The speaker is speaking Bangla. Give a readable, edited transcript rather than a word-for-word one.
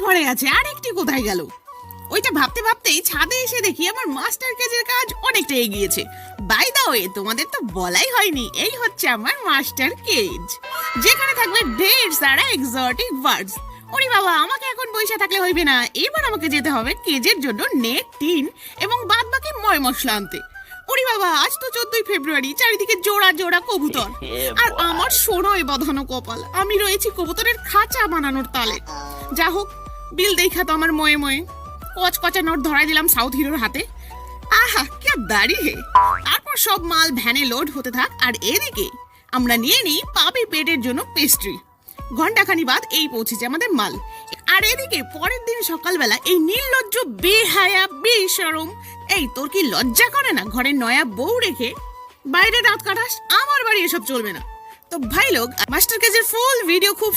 ভরে আছে, আর একটি কোথায় গেল? ওইটা ভাবতে ভাবতেই ছাদে এসে দেখি আমার মাস্টার কেজের কাজ অনেকটা এগিয়েছে। বাই দা ওয়ে, তোমাদের তো বলাই হয়নি, এই হচ্ছে আমার মাস্টার কেজ, যেখানে থাকবে ঢের সারা এক্সোটিক বার্ডস। ওরে বাবা, আমাকে এখন পয়সা থাকলে হইবে না, এবার আমাকে যেতে হবে কেজের জন্য নেট, টিন এবং বাদ বাকি ময় মশলা আনতে। ওরে বাবা, আজ তো 14ই ফেব্রুয়ারি, চারিদিকে জোড়া জোড়া কবুতর, আর আমার সোনায় বাঁধানো কপাল, আমি রয়েছি কবুতরের খাঁচা বানানোর তালে। যা হোক, বিল দেখা তো আমার ময়ে ময়ে কচকচা নোট ধরাই দিলাম সাউথ হিরোর হাতে। আহা, কি দাড়ি হে। তারপর সব মাল ভ্যানে লোড হতে থাক, আর এদিকে আমরা নিয়ে নিই পাপি পেটের জন্য পেস্ট্রি। ঘন্টাখানি বাদ এই পৌঁছেছে আমাদের মাল। আর এদিকে পরের দিন সকালবেলা এই নির্লজ্জ বেহায়া বেশরম, এই তোর কি লজ্জা করে না ঘরে নয়া বউ রেখে বাইরে রাত কাটাস? আমার বাড়ি এসব চলবে না। তো ভাই লোক, মাস্টার কেজের ফুল ভিডিও খুব